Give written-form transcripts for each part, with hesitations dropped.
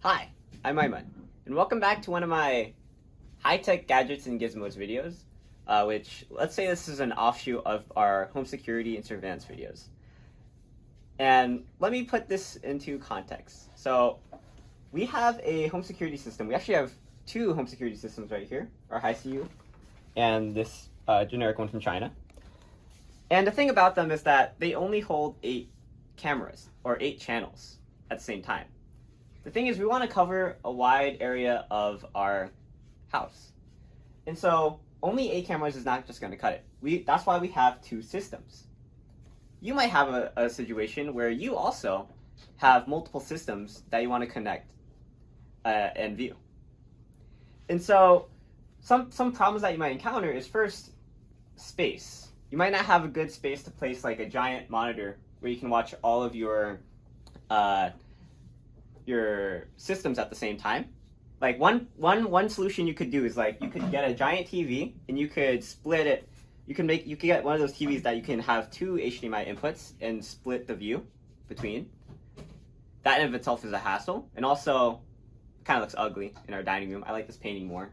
Hi, I'm Aiman, and welcome back to one of my high-tech gadgets and gizmos videos, which, let's say this is an offshoot of our home security and surveillance videos. And let me put this into context. So, we have a home security system. We actually have two home security systems right here, our Hiseeu and this generic one from China. And the thing about them is that they only hold 8 cameras, or 8 channels, at the same time. The thing is, we want to cover a wide area of our house. And so, only 8 cameras is not just going to cut it. That's why we have 2 systems. You might have a situation where you also have multiple systems that you want to connect and view. And so, some problems that you might encounter is first, space. You might not have a good space to place like a giant monitor where you can watch all of your systems at the same time. Like one solution you could do is like you could get a giant TV and you could split it. You could get one of those TVs that you can have 2 HDMI inputs and split the view between. That in of itself is a hassle, and also kind of looks ugly in our dining room. I like this painting more.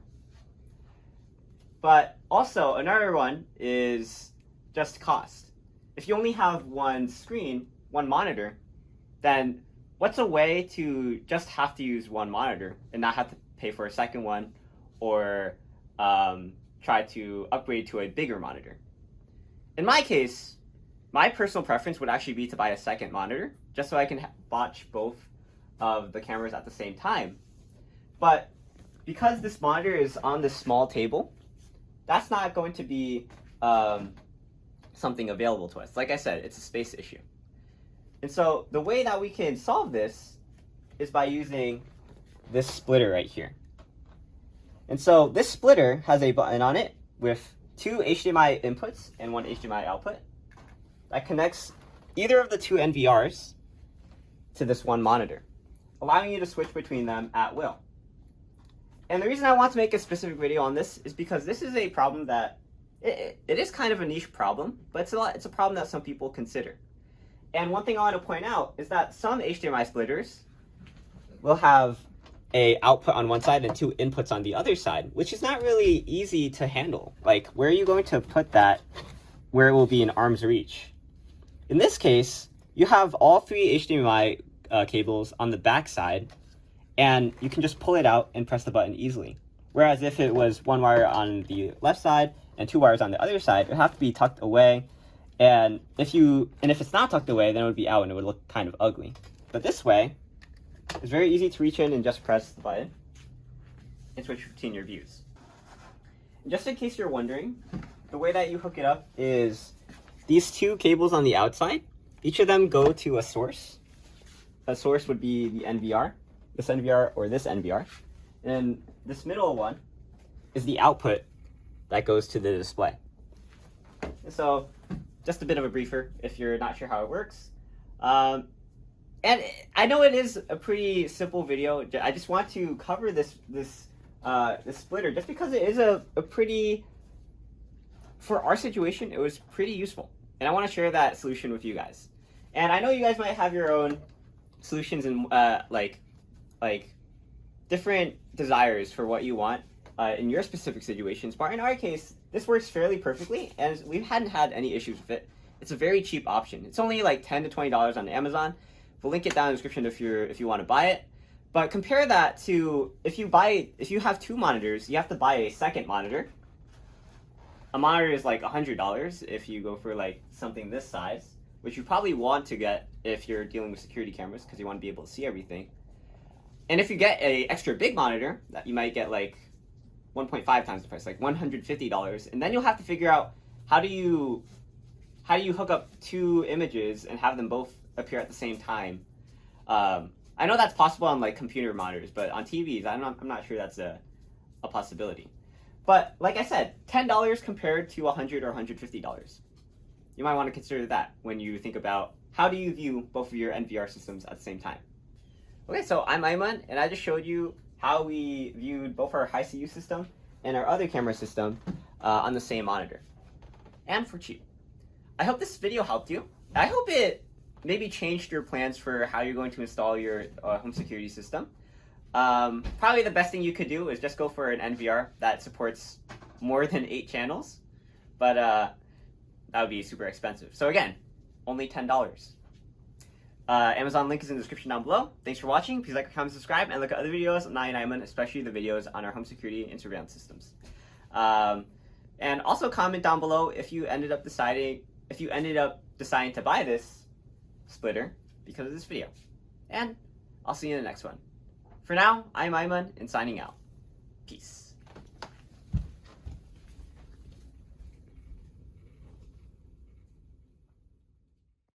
But also another one is just cost. If you only have one screen, one monitor, then what's a way to just have to use one monitor and not have to pay for a second one or try to upgrade to a bigger monitor? In my case, my personal preference would actually be to buy a second monitor just so I can watch both of the cameras at the same time. But because this monitor is on this small table, that's not going to be something available to us. Like I said, it's a space issue. And so the way that we can solve this is by using this splitter right here. And so this splitter has a button on it with 2 HDMI inputs and 1 HDMI output that connects either of the 2 NVRs to this one monitor, allowing you to switch between them at will. And the reason I want to make a specific video on this is because this is a problem that it is kind of a niche problem, but it's a problem that some people consider. And one thing I want to point out is that some HDMI splitters will have a output on one side and 2 inputs on the other side, which is not really easy to handle. Like, where are you going to put that where it will be in arm's reach? In this case, you have all 3 HDMI cables on the back side, and you can just pull it out and press the button easily. Whereas if it was 1 wire on the left side and 2 wires on the other side, it would have to be tucked away. And if it's not tucked away, then it would be out and it would look kind of ugly. But this way, it's very easy to reach in and just press the button and switch between your views. And just in case you're wondering, the way that you hook it up is these 2 cables on the outside. Each of them go to a source. A source would be the NVR, this NVR or this NVR. And this middle one is the output that goes to the display. So, just a bit of a briefer if you're not sure how it works. And I know it is a pretty simple video. I just want to cover this splitter just because it is a pretty, for our situation, it was pretty useful. And I want to share that solution with you guys. And I know you guys might have your own solutions and like different desires for what you want in your specific situations. But in our case, this works fairly perfectly, and we hadn't had any issues with it. It's a very cheap option. It's only like $10 to $20 on Amazon. We'll link it down in the description if you want to buy it. But compare that to if you have 2 monitors, you have to buy a second monitor. A monitor is like $100 if you go for like something this size, which you probably want to get if you're dealing with security cameras because you want to be able to see everything. And if you get a extra big monitor, that you might get like 1.5 times the price, like $150, and then you'll have to figure out how do you hook up 2 images and have them both appear at the same time. I know that's possible on like computer monitors, but on TVs, I'm not sure that's a possibility. But like I said, $10 compared to $100 or $150. You might want to consider that when you think about how do you view both of your NVR systems at the same time. Okay, so I'm Aiman, and I just showed you how we viewed both our Hiseeu system and our other camera system on the same monitor, and for cheap. I hope this video helped you. I hope it maybe changed your plans for how you're going to install your home security system. Probably the best thing you could do is just go for an NVR that supports more than 8 channels, but that would be super expensive. So again, only $10. Amazon link is in the description down below. Thanks for watching. Please like, comment, subscribe, and look at other videos on EyeOnAiman, especially the videos on our home security and surveillance systems. And also comment down below if you ended up deciding to buy this splitter because of this video. And I'll see you in the next one. For now, I'm Aiman and signing out. Peace.